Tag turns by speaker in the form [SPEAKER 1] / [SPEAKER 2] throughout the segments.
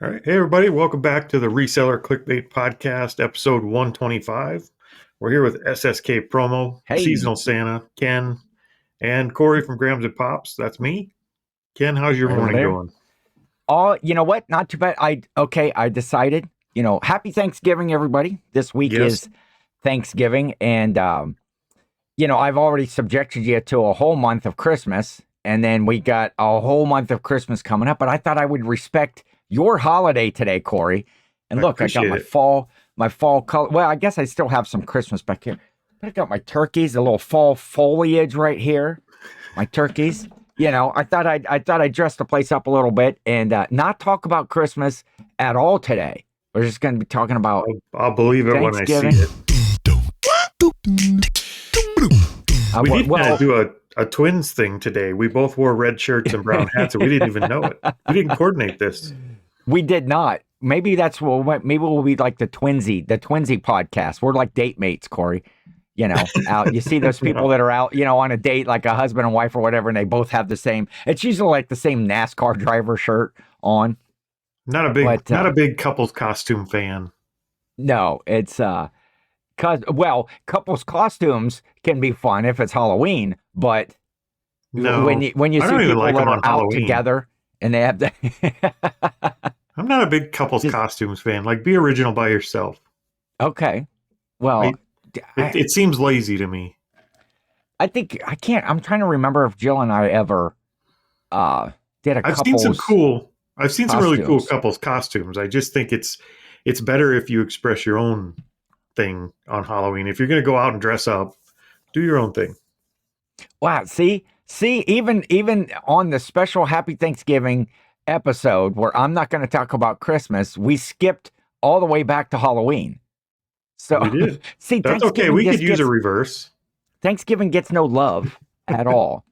[SPEAKER 1] All right. Hey, everybody. Welcome back to the Reseller Clickbait Podcast, episode 125. We're here with SSKPromo,
[SPEAKER 2] Hey.
[SPEAKER 1] Seasonal Santa, Ken, and Cory from Grams and Pops. That's me. Ken, how's your morning going?
[SPEAKER 2] Oh, you know what? Not too bad. I decided, happy Thanksgiving, everybody. This week is Thanksgiving. And, I've already subjected you to a whole month of Christmas. And then we got a whole month of Christmas coming up. But I thought I would respect your holiday today, Cory. And look, I got my fall color. Well, I guess I still have some Christmas back here. But I got my turkeys, a little fall foliage right here. My turkeys. I thought I'd dress the place up a little bit and not talk about Christmas at all today. We're just going to be talking about
[SPEAKER 1] I'll believe it when I see it. We need to do a twins thing today. We both wore red shirts and brown hats, and we didn't even know it. We didn't coordinate this.
[SPEAKER 2] We did not. Maybe maybe we'll be like the Twinsie Podcast. We're like date mates, Cory. You see those people that are out, on a date, like a husband and wife or whatever, and they both have the same. It's usually like the same NASCAR driver shirt on.
[SPEAKER 1] Not a big couples costume fan.
[SPEAKER 2] No, it's couples costumes can be fun if it's Halloween, but when you see people that are out Halloween together and they have the
[SPEAKER 1] I'm not a big couples costumes fan. Like, be original by yourself.
[SPEAKER 2] Okay. Well,
[SPEAKER 1] it seems lazy to me.
[SPEAKER 2] I'm trying to remember if Jill and I ever did a couples.
[SPEAKER 1] I've seen some really cool couples costumes. I just think it's better if you express your own thing on Halloween. If you're going to go out and dress up, do your own thing.
[SPEAKER 2] Wow. See, even on the special Happy Thanksgiving episode where I'm not going to talk about Christmas, we skipped all the way back to Halloween. So
[SPEAKER 1] we did. See, that's okay. We could use a reverse.
[SPEAKER 2] Thanksgiving gets no love at all.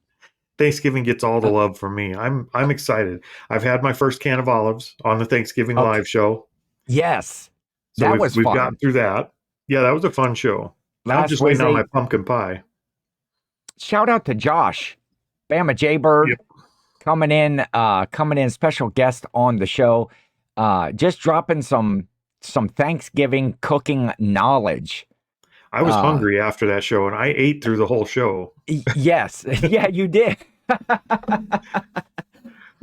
[SPEAKER 1] Thanksgiving gets all the love from me. I'm excited. I've had my first can of olives on the Thanksgiving live show.
[SPEAKER 2] Yes.
[SPEAKER 1] So we've gotten through that. Yeah, that was a fun show. I'm just waiting on my pumpkin pie.
[SPEAKER 2] Shout out to Josh, Bama Jaybird, coming in special guest on the show. Just dropping some Thanksgiving cooking knowledge.
[SPEAKER 1] I was hungry after that show, and I ate through the whole show.
[SPEAKER 2] Yes. Yeah, you did.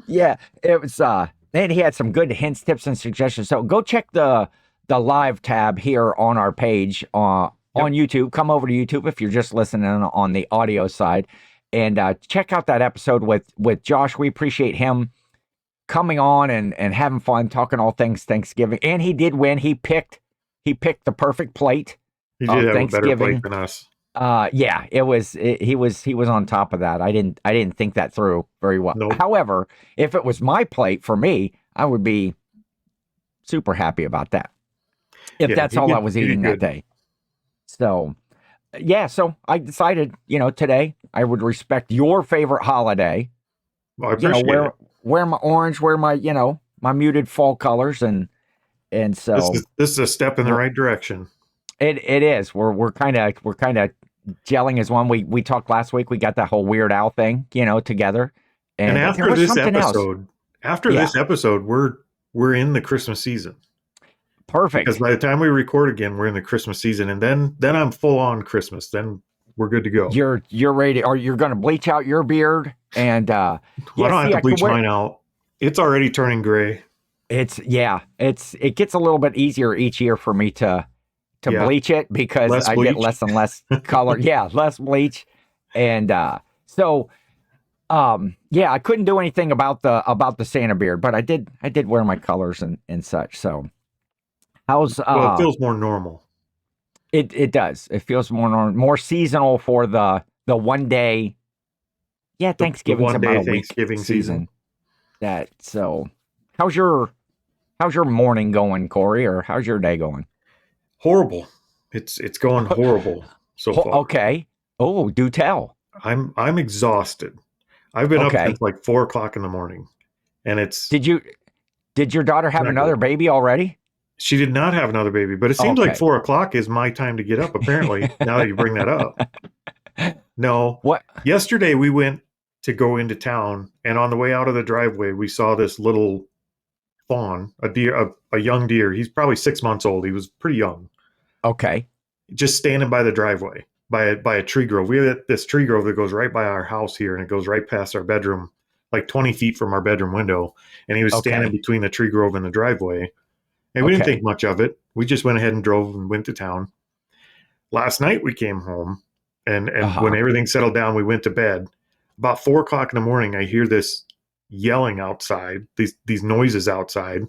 [SPEAKER 2] Yeah, it was, and he had some good hints, tips, and suggestions. So go check the live tab here on our page on YouTube. Come over to YouTube if you're just listening on the audio side, and check out that episode with Josh. We appreciate him coming on and having fun, talking all things Thanksgiving. And he did win. He picked the perfect plate.
[SPEAKER 1] He did have a better plate than us.
[SPEAKER 2] Yeah, he was on top of that. I didn't think that through very well.
[SPEAKER 1] Nope.
[SPEAKER 2] However, if it was my plate for me, I would be super happy about that. If that's all I was eating that day. So, so I decided, today I would respect your favorite holiday.
[SPEAKER 1] Well, I appreciate it.
[SPEAKER 2] Wear my orange, wear my, my muted fall colors, and so
[SPEAKER 1] this is a step in the right direction.
[SPEAKER 2] It is. We're kind of gelling as one. We talked last week. We got that whole Weird Al thing, together.
[SPEAKER 1] And after this episode, we're in the Christmas season.
[SPEAKER 2] Perfect.
[SPEAKER 1] Because by the time we record again, we're in the Christmas season, and then I'm full on Christmas. Then we're good to go.
[SPEAKER 2] You're ready, or you're going to bleach out your beard, and
[SPEAKER 1] I don't have to bleach mine out. It's already turning gray.
[SPEAKER 2] It gets a little bit easier each year for me to bleach it because I get less and less color. Yeah, less bleach, and I couldn't do anything about the Santa beard, but I did wear my colors and such. So. How's
[SPEAKER 1] it feels more normal.
[SPEAKER 2] It does. It feels more normal, more seasonal for the one day. Yeah, Thanksgiving's about a week season. So how's your morning going, Cory, or how's your day going?
[SPEAKER 1] Horrible. It's going horrible so far.
[SPEAKER 2] Okay. Oh, do tell.
[SPEAKER 1] I'm exhausted. I've been up since like 4:00 in the morning, and it's.
[SPEAKER 2] Did your daughter have another baby already?
[SPEAKER 1] She did not have another baby, but it seems like 4:00 is my time to get up, apparently, now that you bring that up. No.
[SPEAKER 2] What?
[SPEAKER 1] Yesterday we went to go into town, and on the way out of the driveway, we saw this little fawn, a deer, a young deer. He's probably 6 months old. He was pretty young.
[SPEAKER 2] Okay.
[SPEAKER 1] Just standing by the driveway, by a tree grove. We have this tree grove that goes right by our house here, and it goes right past our bedroom, like 20 feet from our bedroom window. And he was standing between the tree grove and the driveway. And we didn't think much of it. We just went ahead and drove and went to town. Last night we came home, and when everything settled down, we went to bed. About 4 o'clock in the morning, I hear this yelling outside, these noises outside.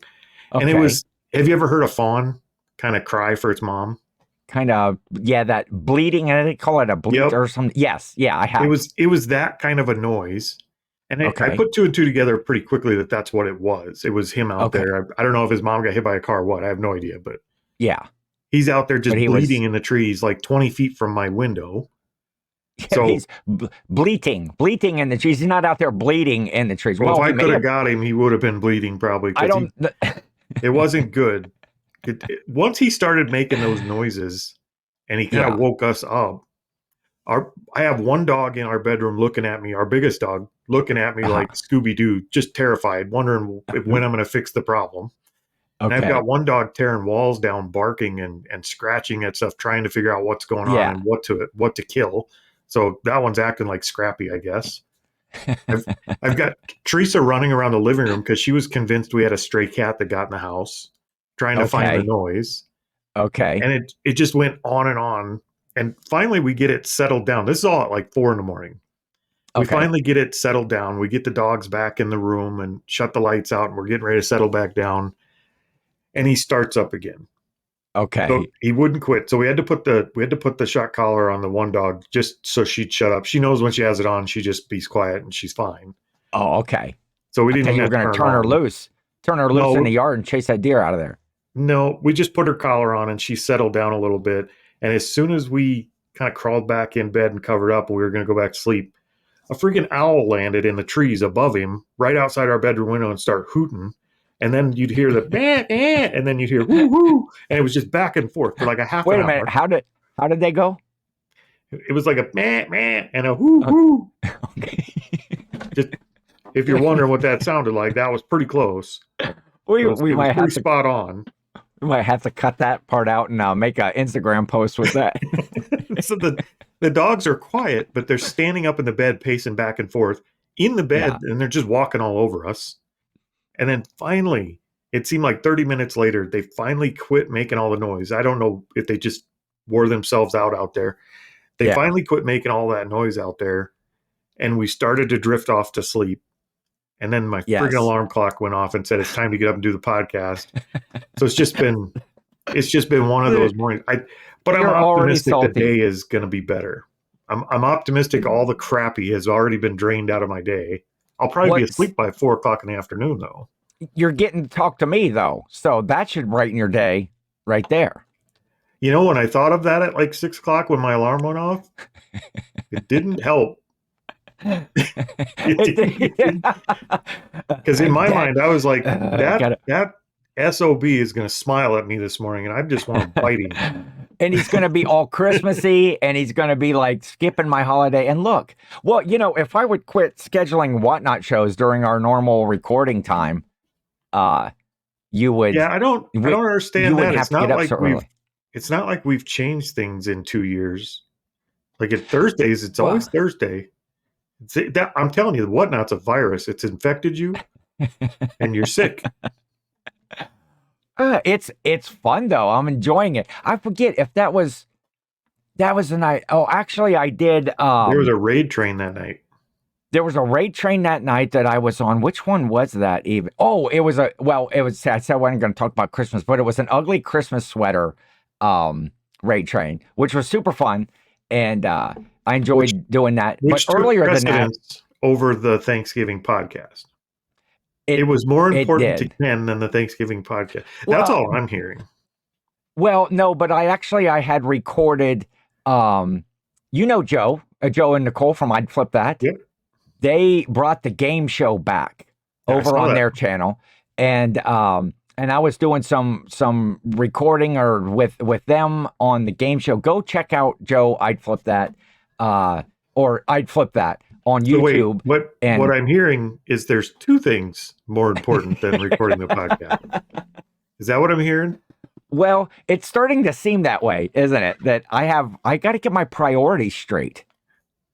[SPEAKER 1] And it was, have you ever heard a fawn kind of cry for its mom?
[SPEAKER 2] Kind of, yeah, that bleeding, and they call it a bleat or something. Yes, yeah, I have.
[SPEAKER 1] It was that kind of a noise. And I put 2 and 2 together pretty quickly that that's what it was. It was him out there. I don't know if his mom got hit by a car or what. I have no idea, but
[SPEAKER 2] yeah.
[SPEAKER 1] He's out there just bleeding in the trees, like 20 feet from my window.
[SPEAKER 2] So he's bleating in the trees. He's not out there bleeding in the trees.
[SPEAKER 1] Well, if I could have got him, he would have been bleeding probably. It wasn't good. Once he started making those noises, and he kind of woke us up. I have one dog in our bedroom looking at me, our biggest dog, looking at me like Scooby-Doo, just terrified, wondering when I'm going to fix the problem. And I've got one dog tearing walls down, barking and scratching at stuff, trying to figure out what's going on and what to kill. So that one's acting like Scrappy, I guess. I've got Teresa running around the living room because she was convinced we had a stray cat that got in the house, trying to find the noise.
[SPEAKER 2] Okay.
[SPEAKER 1] And it just went on and on. And finally we get it settled down. This is all at like 4 a.m. We finally get it settled down. We get the dogs back in the room and shut the lights out, and we're getting ready to settle back down. And he starts up again.
[SPEAKER 2] Okay.
[SPEAKER 1] So he wouldn't quit. So we had to put the shock collar on the one dog just so she'd shut up. She knows when she has it on, she just be quiet and she's fine.
[SPEAKER 2] Oh, okay.
[SPEAKER 1] So we didn't.
[SPEAKER 2] You were going to turn her loose in the yard and chase that deer out of there.
[SPEAKER 1] No, we just put her collar on and she settled down a little bit. And as soon as we kind of crawled back in bed and covered up, and we were going to go back to sleep, a freaking owl landed in the trees above him, right outside our bedroom window, and start hooting. And then you'd hear the and then you'd hear whoo whoo, and it was just back and forth for like a half an hour.
[SPEAKER 2] Wait a minute, how did they go?
[SPEAKER 1] It was like a and a whoo whoo.
[SPEAKER 2] Okay.
[SPEAKER 1] Just if you're wondering what that sounded like, that was pretty close.
[SPEAKER 2] We might have to
[SPEAKER 1] spot on.
[SPEAKER 2] We might have to cut that part out and make an Instagram post with that.
[SPEAKER 1] So the dogs are quiet, but they're standing up in the bed, pacing back and forth in the bed, and they're just walking all over us. And then finally, it seemed like 30 minutes later, they finally quit making all the noise. I don't know if they just wore themselves out there. They finally quit making all that noise out there, and we started to drift off to sleep. And then my friggin' alarm clock went off and said it's time to get up and do the podcast. So it's just been one of those mornings. But I'm optimistic the day is going to be better. I'm optimistic all the crappy has already been drained out of my day. I'll probably be asleep by 4 o'clock in the afternoon, though.
[SPEAKER 2] You're getting to talk to me, though. So that should brighten your day right there.
[SPEAKER 1] You know, when I thought of that at like 6 o'clock when my alarm went off, it didn't help. Because in my mind, I was like, that SOB is going to smile at me this morning, and I just want to bite him.
[SPEAKER 2] And he's going to be all Christmassy, and he's going to be like skipping my holiday. And look, well, you know, if I would quit scheduling Whatnot shows during our normal recording time, you would.
[SPEAKER 1] Yeah, I don't understand that. It's not like we've changed things in 2 years. Like at Thursdays, it's always Thursday. I'm telling you, Whatnot's a virus. It's infected you, and you're sick.
[SPEAKER 2] It's fun though. I'm enjoying it. I forget if that was the night. Oh, actually, I did.
[SPEAKER 1] There was a raid train that night.
[SPEAKER 2] There was a raid train that night that I was on. Which one was that even? Oh, it was I said I wasn't going to talk about Christmas, but it was an ugly Christmas sweater raid train, which was super fun, and I enjoyed doing that. But earlier than that,
[SPEAKER 1] over the Thanksgiving podcast. It was more important to Ken than the Thanksgiving podcast. That's all I'm hearing.
[SPEAKER 2] Well, no, but I had recorded, Joe and Nicole from I'd Flip That.
[SPEAKER 1] Yep.
[SPEAKER 2] They brought the game show back over on their channel. And I was doing some recording with them on the game show. Go check out Joe, I'd Flip That, or I'd Flip That on
[SPEAKER 1] So wait,
[SPEAKER 2] YouTube.
[SPEAKER 1] what I'm hearing is there's two things more important than recording the podcast. Is that what I'm hearing?
[SPEAKER 2] Well, it's starting to seem that way, isn't it? That I got to get my priorities straight.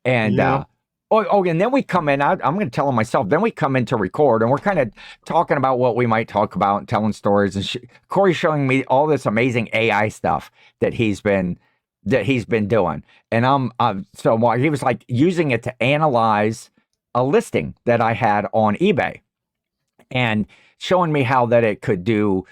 [SPEAKER 2] And,
[SPEAKER 1] Yeah.
[SPEAKER 2] and then we come in, I'm going to tell them myself, then we come in to record and we're kind of talking about what we might talk about and telling stories. And Cory's showing me all this amazing AI stuff that he's been doing. And so he was like using it to analyze a listing that I had on eBay and showing me how that it could do,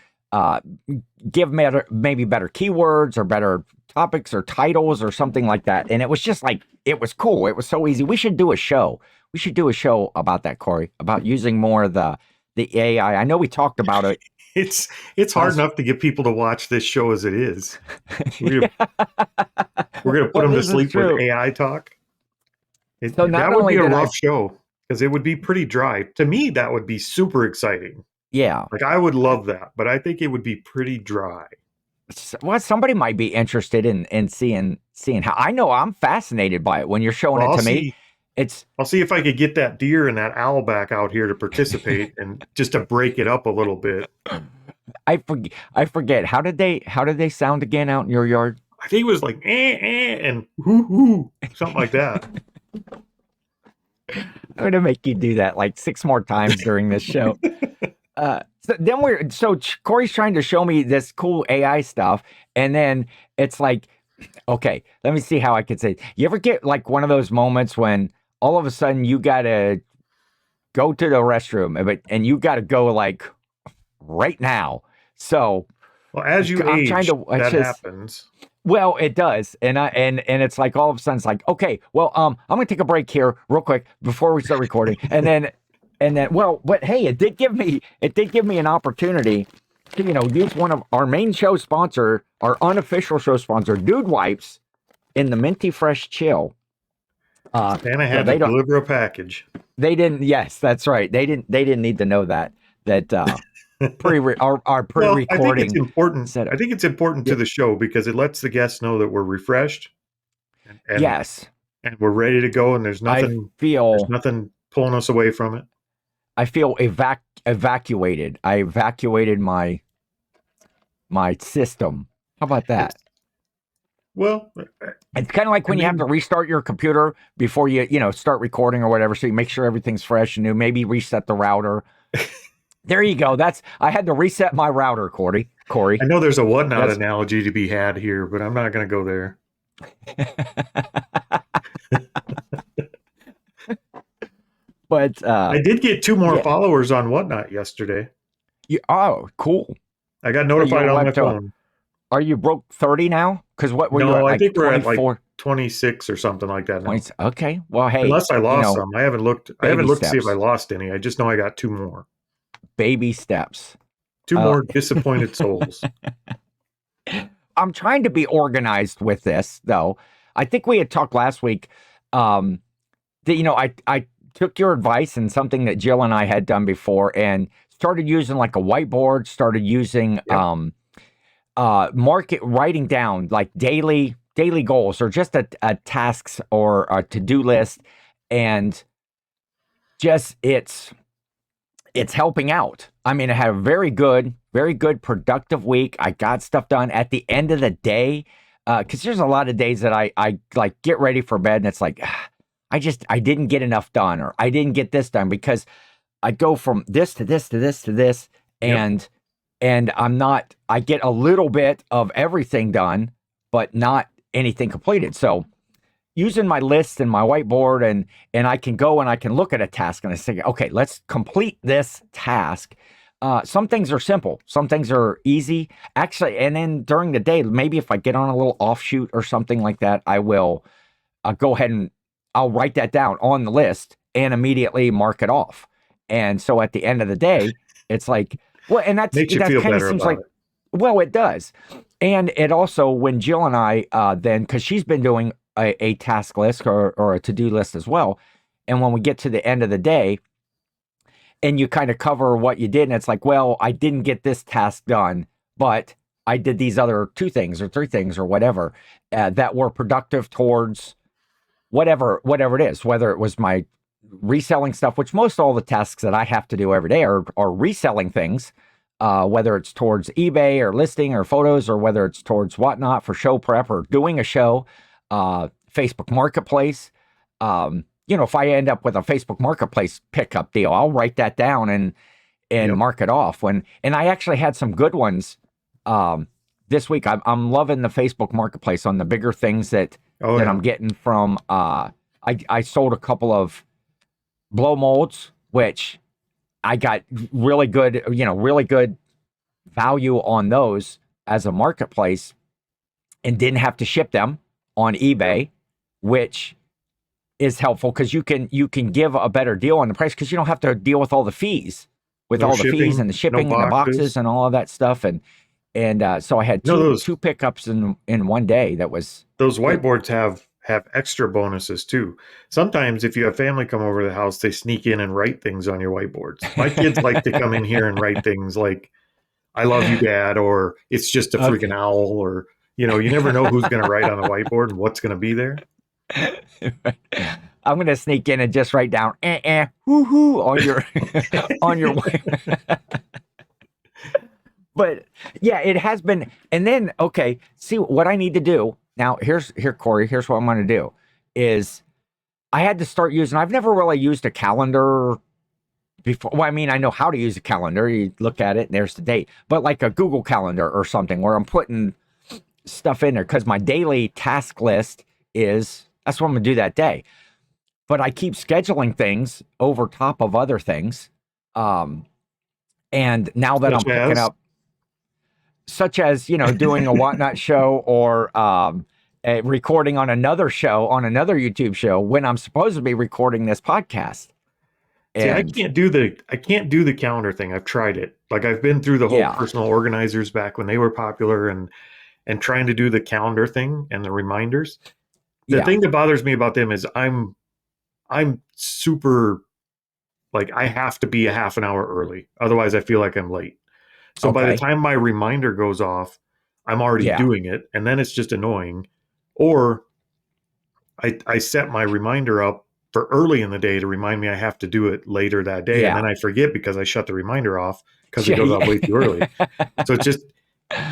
[SPEAKER 2] give maybe better keywords or better topics or titles or something like that. And it was just like, it was cool. It was so easy. We should do a show. We should do a show about that, Cory, about using more of the AI. I know we talked about it.
[SPEAKER 1] It's hard enough to get people to watch this show as it is. We're gonna put them to sleep with AI talk. That would be a rough show because it would be pretty dry. To me, that would be super exciting.
[SPEAKER 2] Yeah.
[SPEAKER 1] Like I would love that, but I think it would be pretty dry.
[SPEAKER 2] Well, somebody might be interested in seeing how. I know I'm fascinated by it when you're showing it to me. I'll
[SPEAKER 1] see if I could get that deer and that owl back out here to participate and just to break it up a little bit.
[SPEAKER 2] I forget. How did they sound again out in your yard?
[SPEAKER 1] I think it was like and hoo hoo, something like that.
[SPEAKER 2] I'm gonna make you do that like 6 more times during this show. So Cory's trying to show me this cool AI stuff, and then it's like, okay, let me see how I could say it. You ever get like one of those moments when all of a sudden you gotta go to the restroom, and you gotta go like right now. So,
[SPEAKER 1] well, as you age, that happens.
[SPEAKER 2] Well, it does, and it's like all of a sudden it's like, okay, well, I'm gonna take a break here real quick before we start recording, and then, but hey, it did give me an opportunity to, use one of our main show sponsor, our unofficial show sponsor, Dude Wipes, in the Minty Fresh Chill.
[SPEAKER 1] And I had to deliver a package.
[SPEAKER 2] They didn't. Yes, that's right. They didn't need to know that. Our pre-recording.
[SPEAKER 1] Well, I think it's important.
[SPEAKER 2] Setup.
[SPEAKER 1] I think it's important to the show because it lets the guests know that we're refreshed. And
[SPEAKER 2] yes.
[SPEAKER 1] And we're ready to go, and there's nothing pulling us away from it.
[SPEAKER 2] I feel evacuated. I evacuated my system. How about that?
[SPEAKER 1] Well,
[SPEAKER 2] it's kind of like when you have to restart your computer before you start recording or whatever, so you make sure everything's fresh and new. Maybe reset the router. There you go. I had to reset my router, Cory.
[SPEAKER 1] I know there's a whatnot analogy to be had here, but I'm not going to go there.
[SPEAKER 2] But
[SPEAKER 1] I did get 2 more followers on whatnot yesterday.
[SPEAKER 2] Oh, cool!
[SPEAKER 1] I got notified on my phone.
[SPEAKER 2] Are you broke 30 now? Because what were you at?
[SPEAKER 1] I think we're at like 26 or something like that now.
[SPEAKER 2] Okay. Well, hey.
[SPEAKER 1] Unless I lost some. I haven't looked. To see if I lost any. I just know I got 2 more.
[SPEAKER 2] Baby steps.
[SPEAKER 1] 2 more disappointed souls.
[SPEAKER 2] I'm trying to be organized with this, though. I think we had talked last week that, I took your advice and something that Jill and I had done before and started using like a whiteboard, started using writing down like daily goals or just a tasks or a to-do list, and just it's helping out. I mean, I had a very good productive week. I got stuff done at the end of the day. Because there's a lot of days that I like get ready for bed and it's like, I didn't get enough done, or I didn't get this done, because I go from this to this to this to this, and I get a little bit of everything done, but not anything completed. So using my list and my whiteboard, and I can go and I can look at a task and I say, okay, let's complete this task. Some things are simple, some things are easy, actually. And then during the day, maybe if I get on a little offshoot or something like that, I'll go ahead and I'll write that down on the list and immediately mark it off. And so at the end of the day, it's like, well, and that
[SPEAKER 1] makes you feel better
[SPEAKER 2] seems
[SPEAKER 1] about
[SPEAKER 2] like, well, it does. And it also, when Jill and I, then, because she's been doing a task list or a to-do list as well. And when we get to the end of the day and you kind of cover what you did, and it's like, well, I didn't get this task done, but I did these other 2 things or 3 things or whatever that were productive towards whatever it is, whether it was my reselling stuff, which most all the tasks that I have to do every day are reselling things, whether it's towards eBay or listing or photos, or whether it's towards whatnot for show prep or doing a show, Facebook Marketplace. If I end up with a Facebook Marketplace pickup deal, I'll write that down and mark it off. And I actually had some good ones this week. I'm loving the Facebook Marketplace on the bigger things that I'm getting from. I sold a couple of blow molds, which I got really good value on those as a marketplace, and didn't have to ship them on eBay, which is helpful because you can give a better deal on the price because you don't have to deal with all the fees, and the shipping and the boxes and all of that stuff. And so I had two pickups in one day.
[SPEAKER 1] Those whiteboards have extra bonuses too. Sometimes if you have family come over to the house, they sneak in and write things on your whiteboards. My kids like to come in here and write things like, "I love you, Dad," or "It's just a freaking owl," or, you never know who's going to write on the whiteboard and what's going to be there.
[SPEAKER 2] I'm going to sneak in and just write down hoo hoo on your on your But yeah, it has been. And then, okay, see what I need to do now. Corey, here's what I'm going to do is I had to start using, I've never really used a calendar before. Well, I mean, I know how to use a calendar. You look at it and there's the date, but like a Google Calendar or something where I'm putting stuff in there because my daily task list that's what I'm going to do that day. But I keep scheduling things over top of other things. And now that I'm picking up, such as, doing a whatnot show or recording on another show, on another YouTube show when I'm supposed to be recording this podcast.
[SPEAKER 1] See, I can't do the calendar thing. I've tried it. Like I've been through the whole personal organizers back when they were popular and trying to do the calendar thing and the reminders. The thing that bothers me about them is I'm super, like, I have to be a half an hour early. Otherwise I feel like I'm late. So by the time my reminder goes off, I'm already doing it. And then it's just annoying. Or I set my reminder up for early in the day to remind me I have to do it later that day. And then I forget because I shut the reminder off because it goes off way too early. So it's just,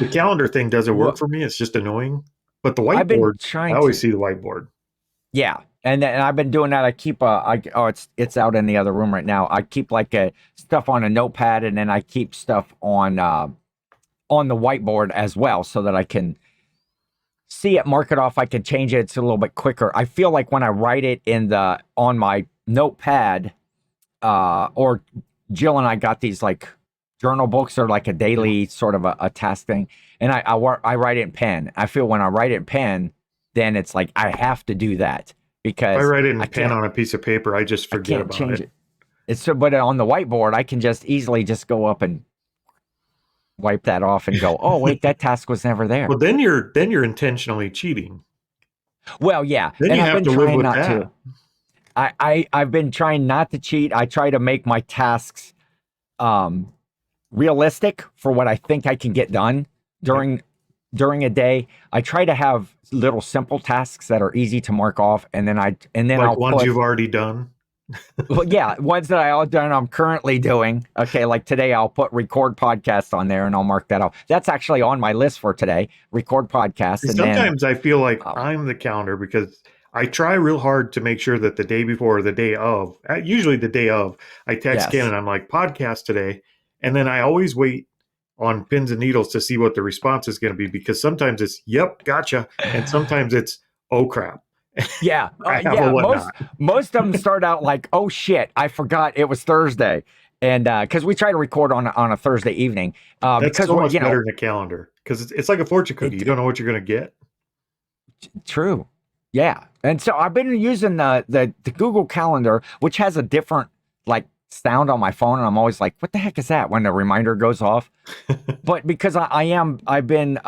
[SPEAKER 1] the calendar thing doesn't work for me. It's just annoying. But the whiteboard, I always see the whiteboard.
[SPEAKER 2] Yeah. And I've been doing that. I keep it's out in the other room right now. I keep stuff on a notepad, and then I keep stuff on the whiteboard as well, so that I can see it, mark it off. I can change it. It's a little bit quicker. I feel like when I write it on my notepad, or Jill and I got these like journal books or like a daily sort of a task thing, and I write it in pen. I feel when I write it in pen, then it's like I have to do that. Because
[SPEAKER 1] I write it in pen on a piece of paper, I just forget about it. But
[SPEAKER 2] on the whiteboard, I can just easily just go up and wipe that off and go, oh wait, that task was never there.
[SPEAKER 1] Well, then you're intentionally cheating.
[SPEAKER 2] Well, yeah,
[SPEAKER 1] then you have to live with that.
[SPEAKER 2] I've been trying not to cheat. I try to make my tasks realistic for what I think I can get done during a day. I try to have little simple tasks that are easy to mark off, and then I'll
[SPEAKER 1] ones you've already done.
[SPEAKER 2] Well, yeah, ones that I'm currently doing. Okay, like today I'll put record podcast on there and I'll mark that off. That's actually on my list for today. Record podcast. And
[SPEAKER 1] sometimes I feel like I'm the calendar because I try real hard to make sure that the day before or the day of, usually the day of, I text Ken and I'm like, podcast today, and then I always wait on pins and needles to see what the response is going to be, because sometimes it's, yep, gotcha. And sometimes it's, oh crap.
[SPEAKER 2] Yeah. Most of them start out like, oh shit, I forgot it was Thursday. And because we try to record on a Thursday evening.
[SPEAKER 1] That's
[SPEAKER 2] because
[SPEAKER 1] so much better than a calendar, because it's like a fortune cookie. You don't know what you're going to get.
[SPEAKER 2] True. Yeah. And so I've been using the Google Calendar, which has a different like sound on my phone, and I'm always like, what the heck is that when the reminder goes off? But because I've been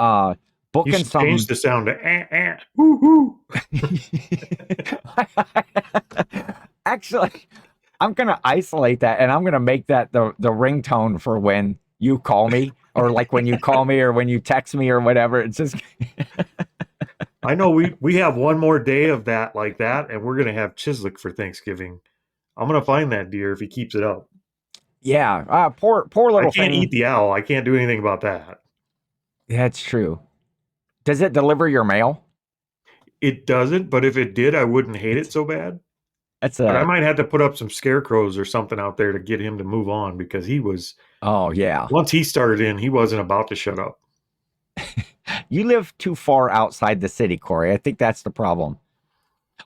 [SPEAKER 2] booking
[SPEAKER 1] you should change the sound to hoo.
[SPEAKER 2] Actually, I'm gonna isolate that, and I'm gonna make that the ringtone for when you call me, or like when you call me or when you text me or whatever. It's just
[SPEAKER 1] I know we have one more day of that like that, and we're gonna have Chislik for Thanksgiving. I'm gonna find that deer if he keeps it up.
[SPEAKER 2] Yeah, poor
[SPEAKER 1] I
[SPEAKER 2] little
[SPEAKER 1] can't eat
[SPEAKER 2] thing.
[SPEAKER 1] the owl. I can't do anything about that.
[SPEAKER 2] That's true. Does it deliver your mail?
[SPEAKER 1] It doesn't, but if it did, I wouldn't hate it so bad.
[SPEAKER 2] That's
[SPEAKER 1] But I
[SPEAKER 2] a.
[SPEAKER 1] might have to put up some scarecrows or something out there to get him to move on because
[SPEAKER 2] Oh yeah.
[SPEAKER 1] once he started in, he wasn't about to shut up.
[SPEAKER 2] You live too far outside the city, Corey. I think that's the problem.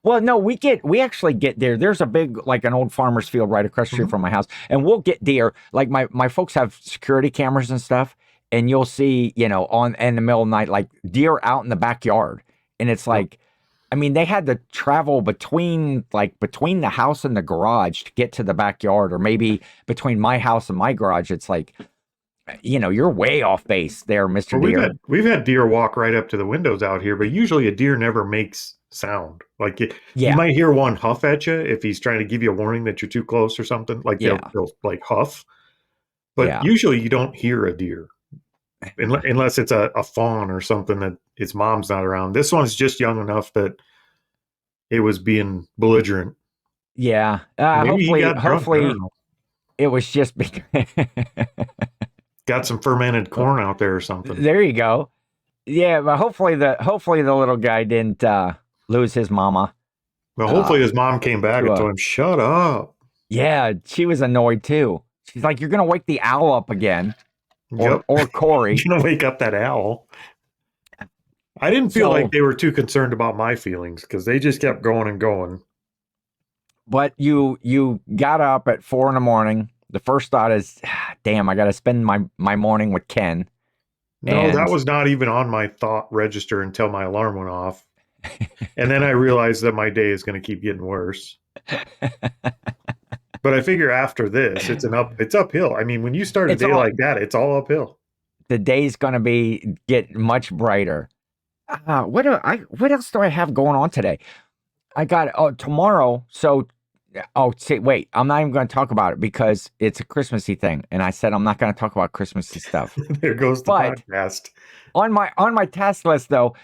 [SPEAKER 2] Well, no, we actually get deer. There's a big, like an old farmer's field right across the street from my house, and we'll get deer. Like my folks have security cameras and stuff, and you'll see, on in the middle of the night, like deer out in the backyard. And it's like, I mean, they had to travel between the house and the garage to get to the backyard, or maybe between my house and my garage. It's like, you're way off base there, Mr.
[SPEAKER 1] Well,
[SPEAKER 2] Deer.
[SPEAKER 1] we've had deer walk right up to the windows out here, but usually a deer never makes sound. Like you
[SPEAKER 2] Yeah.
[SPEAKER 1] might hear one huff at you if he's trying to give you a warning that you're too close or something. Like
[SPEAKER 2] Yeah.
[SPEAKER 1] they'll like huff, but
[SPEAKER 2] Yeah.
[SPEAKER 1] usually you don't hear a deer unless it's a fawn or something that its mom's not around. This one's just young enough that it was being belligerent.
[SPEAKER 2] Yeah.
[SPEAKER 1] Maybe he got drunk. I
[SPEAKER 2] Hopefully
[SPEAKER 1] don't know.
[SPEAKER 2] it was just
[SPEAKER 1] Got some fermented corn out there or something.
[SPEAKER 2] There you go. Yeah, but hopefully the little guy didn't lose his mama.
[SPEAKER 1] Well, hopefully his mom came back and told him, "Shut up."
[SPEAKER 2] Yeah, she was annoyed too. She's like, "You're gonna wake the owl up again." Or Corey.
[SPEAKER 1] You're gonna wake up that owl. I didn't feel like they were too concerned about my feelings because they just kept going and going.
[SPEAKER 2] But you got up at 4 a.m. The first thought is, damn, I got to spend my morning with Ken.
[SPEAKER 1] No, that was not even on my thought register until my alarm went off. And then I realized that my day is going to keep getting worse. But I figure after this, it's uphill. I mean, when you start a day like that, it's all uphill.
[SPEAKER 2] The day's going to get much brighter. What else do I have going on today? I got tomorrow. So, wait, I'm not even going to talk about it because it's a Christmassy thing, and I said I'm not going to talk about Christmassy stuff.
[SPEAKER 1] There goes the podcast.
[SPEAKER 2] On my task list, though,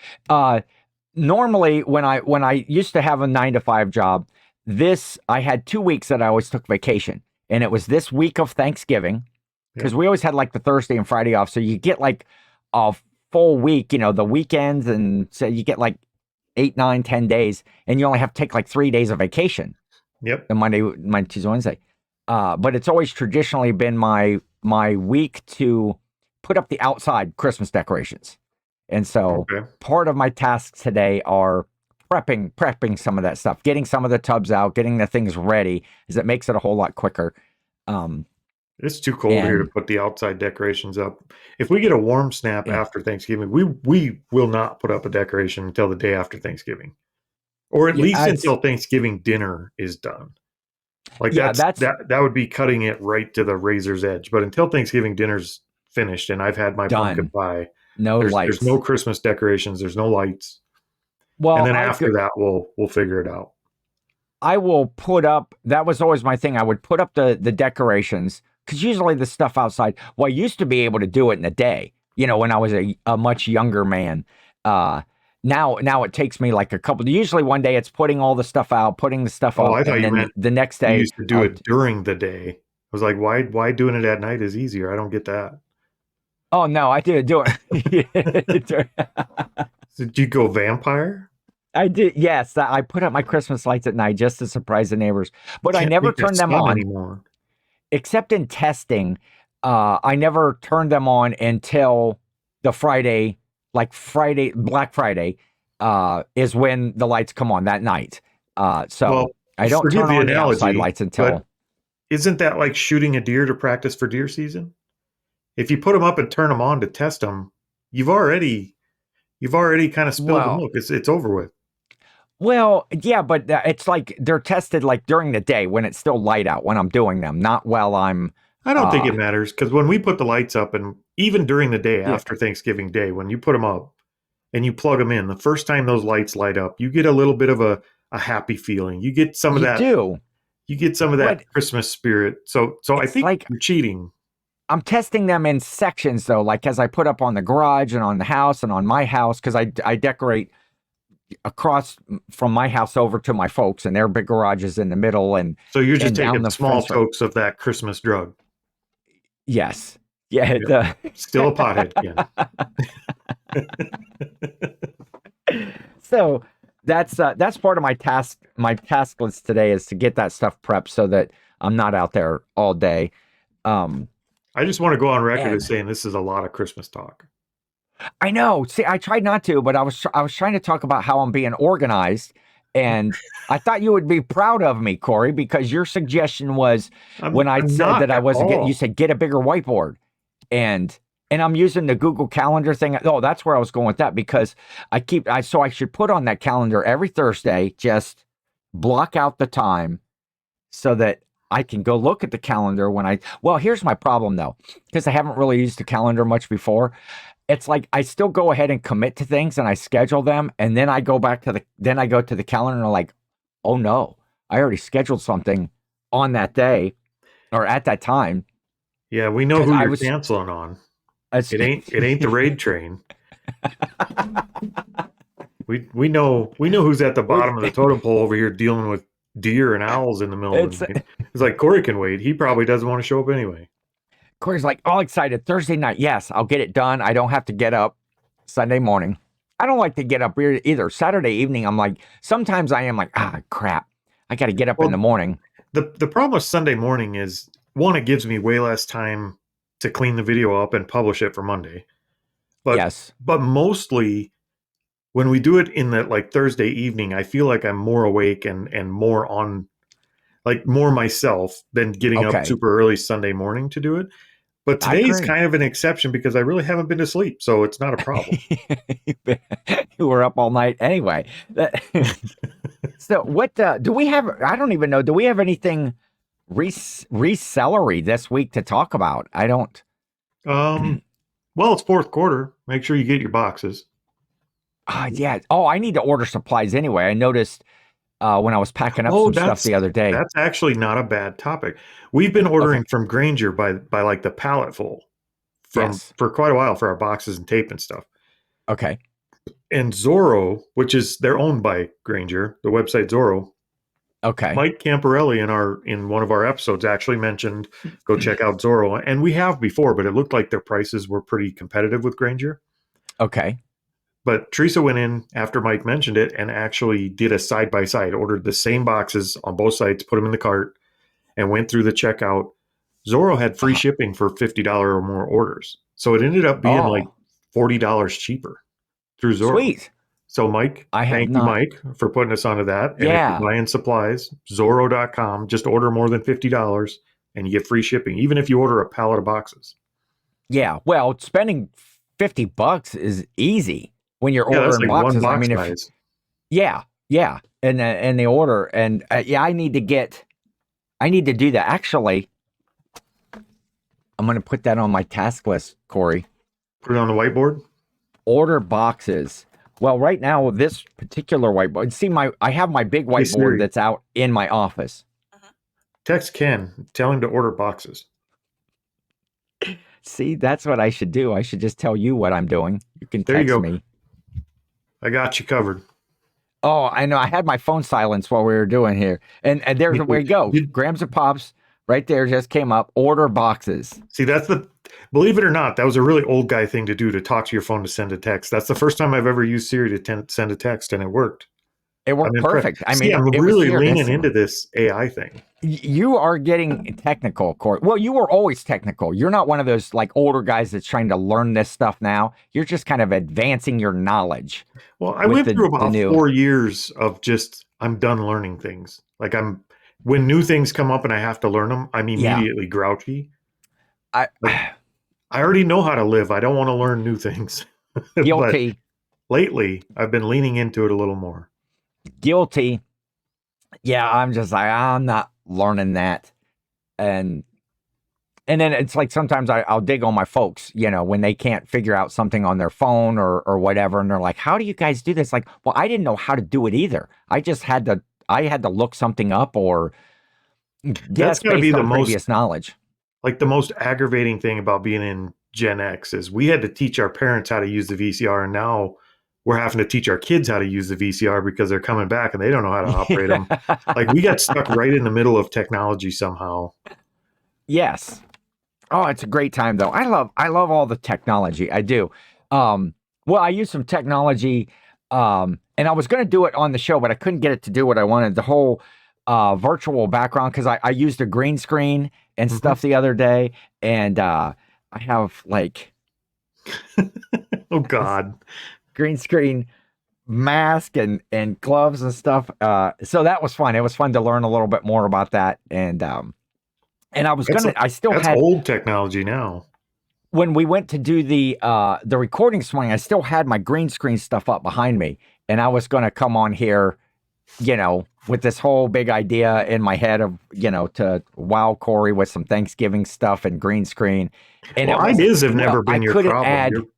[SPEAKER 2] normally when I used to have a 9-to-5 job, I had 2 weeks that I always took vacation, and it was this week of Thanksgiving because we always had like the Thursday and Friday off, so you get like a full week, the weekends, and so you get like 8, 9, 10 days, and you only have to take like 3 days of vacation.
[SPEAKER 1] Yep.
[SPEAKER 2] The Monday, Tuesday, Wednesday. But it's always traditionally been my week to put up the outside Christmas decorations. And so part of my tasks today are prepping some of that stuff, getting some of the tubs out, getting the things ready, as it makes it a whole lot quicker.
[SPEAKER 1] It's too cold here to put the outside decorations up. If we get a warm snap after Thanksgiving, we will not put up a decoration until the day after Thanksgiving. Or at least until Thanksgiving dinner is done. Like that would be cutting it right to the razor's edge. But until Thanksgiving dinner's finished and I've had my pumpkin pie,
[SPEAKER 2] lights.
[SPEAKER 1] There's no Christmas decorations. There's no lights.
[SPEAKER 2] Well,
[SPEAKER 1] and then after that, we'll figure it out.
[SPEAKER 2] I will put up. That was always my thing. I would put up the decorations because usually the stuff outside. Well, I used to be able to do it in a day. When I was a much younger man. Now it takes me like a couple. Usually one day it's putting all the stuff out, putting the stuff up,
[SPEAKER 1] I thought
[SPEAKER 2] and
[SPEAKER 1] you
[SPEAKER 2] then
[SPEAKER 1] meant
[SPEAKER 2] the next day
[SPEAKER 1] you used to do it during the day. I was like, why doing it at night is easier? I don't get that.
[SPEAKER 2] Oh no, I did do it.
[SPEAKER 1] Did you go vampire?
[SPEAKER 2] I did. Yes, I put up my Christmas lights at night just to surprise the neighbors, but I never turned them on
[SPEAKER 1] anymore.
[SPEAKER 2] Except in testing. I never turned them on until the Friday. Like Black Friday, is when the lights come on that night. So I don't turn on the outside lights until.
[SPEAKER 1] Isn't that like shooting a deer to practice for deer season? If you put them up and turn them on to test them, you've already kind of spilled the milk. It's over with.
[SPEAKER 2] Well, yeah, but it's like they're tested like during the day when it's still light out when I'm doing them, not while I'm.
[SPEAKER 1] I don't think it matters because when we put the lights up and even during the day after Thanksgiving Day, when you put them up and you plug them in, the first time those lights light up, you get a little bit of a happy feeling. You get some of that. You get some of that Christmas spirit. So I think you're cheating.
[SPEAKER 2] I'm testing them in sections though, like as I put up on the garage and on the house and on my house because I decorate across from my house over to my folks, and their big garage is in the middle. And
[SPEAKER 1] so you're just
[SPEAKER 2] down
[SPEAKER 1] taking
[SPEAKER 2] the
[SPEAKER 1] small
[SPEAKER 2] fence road.
[SPEAKER 1] tokes of that Christmas drug.
[SPEAKER 2] Yes. Yeah.
[SPEAKER 1] Still a pothead, Ken.
[SPEAKER 2] So that's part of my task list today, is to get that stuff prepped so that I'm not out there all day.
[SPEAKER 1] I just want to go on record as saying this is a lot of Christmas talk.
[SPEAKER 2] I know. See, I tried not to, but I was trying to talk about how I'm being organized, and I thought you would be proud of me, Corey, because your suggestion was when I said that I wasn't you said get a bigger whiteboard, and I'm using the Google Calendar thing. Oh, that's where I was going with that, because so I should put on that calendar every Thursday, just block out the time so that I can go look at the calendar well, here's my problem though, because I haven't really used the calendar much before. It's like I still go ahead and commit to things and I schedule them, and then I go to the calendar and I'm like, oh no, I already scheduled something on that day or at that time.
[SPEAKER 1] Yeah, we know who you're canceling on. It ain't the raid train. we know who's at the bottom of the totem pole over here dealing with deer and owls in the middle of the night. It's like, Corey can wait. He probably doesn't want to show up anyway.
[SPEAKER 2] Corey's like all excited. Thursday night, yes, I'll get it done. I don't have to get up Sunday morning. I don't like to get up either. Saturday evening, I'm like, sometimes I am like, crap, I got to get up in the morning.
[SPEAKER 1] The problem with Sunday morning is, one, it gives me way less time to clean the video up and publish it for Monday. But
[SPEAKER 2] yes.
[SPEAKER 1] But mostly when we do it in the like Thursday evening, I feel like I'm more awake and more on, like, more myself than getting up super early Sunday morning to do it. But today's kind of an exception because I really haven't been to sleep, so it's not a problem.
[SPEAKER 2] You were up all night anyway. So what do we have? I don't even know. Do we have anything resellery this week to talk about? I don't.
[SPEAKER 1] Well, it's fourth quarter. Make sure you get your boxes.
[SPEAKER 2] Yeah. Oh, I need to order supplies anyway. I noticed when I was packing up some stuff the other day.
[SPEAKER 1] That's actually not a bad topic. We've been ordering from Grainger by like the pallet full for quite a while for our boxes and tape and stuff.
[SPEAKER 2] Okay.
[SPEAKER 1] And Zorro, which is they're owned by Grainger, the website Zorro.
[SPEAKER 2] Okay.
[SPEAKER 1] Mike Camparelli in one of our episodes actually mentioned go check out Zorro, and we have before, but it looked like their prices were pretty competitive with Grainger.
[SPEAKER 2] Okay.
[SPEAKER 1] But Teresa went in after Mike mentioned it and actually did a side-by-side, ordered the same boxes on both sites, put them in the cart, and went through the checkout. Zorro had free shipping for $50 or more orders. So it ended up being like $40 cheaper through Zorro. Sweet. So Mike, thank you, Mike, for putting us onto that. And if you're buying supplies, Zorro.com, just order more than $50 and you get free shipping, even if you order a pallet of boxes.
[SPEAKER 2] Yeah, well, spending $50 is easy. When you're ordering
[SPEAKER 1] like
[SPEAKER 2] boxes,
[SPEAKER 1] one box
[SPEAKER 2] yeah, and the order, and I need to do that. Actually, I'm going to put that on my task list, Corey.
[SPEAKER 1] Put it on the whiteboard.
[SPEAKER 2] Order boxes. Well, right now, this particular whiteboard. See, I have my big whiteboard that's out in my office.
[SPEAKER 1] Text Ken, tell him to order boxes.
[SPEAKER 2] See, that's what I should do. I should just tell you what I'm doing. You can text me.
[SPEAKER 1] I got you covered.
[SPEAKER 2] Oh, I know. I had my phone silenced while we were doing here. And there's where you go. Grams of Pops right there just came up. Order boxes.
[SPEAKER 1] See, believe it or not, that was a really old guy thing to do, to talk to your phone to send a text. That's the first time I've ever used Siri to send a text, and it worked.
[SPEAKER 2] It worked perfect. I mean,
[SPEAKER 1] I'm really leaning into this AI thing.
[SPEAKER 2] You are getting technical, Corey. Well, you were always technical. You're not one of those like older guys that's trying to learn this stuff now. You're just kind of advancing your knowledge.
[SPEAKER 1] Well, I went through about 4 years of just, I'm done learning things. Like when new things come up and I have to learn them, I'm immediately grouchy. I already know how to live. I don't want to learn new things.
[SPEAKER 2] Guilty.
[SPEAKER 1] Lately, I've been leaning into it a little more.
[SPEAKER 2] Guilty. Yeah, I'm just like, I'm not learning that. And then it's like sometimes I'll dig on my folks, when they can't figure out something on their phone or whatever. And they're like, how do you guys do this? Like, well, I didn't know how to do it either. I just had to look something up or
[SPEAKER 1] that's got to be the
[SPEAKER 2] previous knowledge.
[SPEAKER 1] Like the most aggravating thing about being in Gen X is we had to teach our parents how to use the VCR. And now we're having to teach our kids how to use the VCR because they're coming back and they don't know how to operate them. Like we got stuck right in the middle of technology somehow.
[SPEAKER 2] Yes. Oh, it's a great time though. I love all the technology. I do. Well, I use some technology, and I was going to do it on the show, but I couldn't get it to do what I wanted. The whole virtual background, because I used a green screen and stuff the other day, and I have like
[SPEAKER 1] oh God,
[SPEAKER 2] green screen mask and gloves and stuff. So that was fun. It was fun to learn a little bit more about that, and I was
[SPEAKER 1] that's old technology now.
[SPEAKER 2] When we went to do the recording this morning, I still had my green screen stuff up behind me, and I was going to come on here, with this whole big idea in my head of, to wow Cory with some Thanksgiving stuff and green screen. And
[SPEAKER 1] ideas have never been your problem.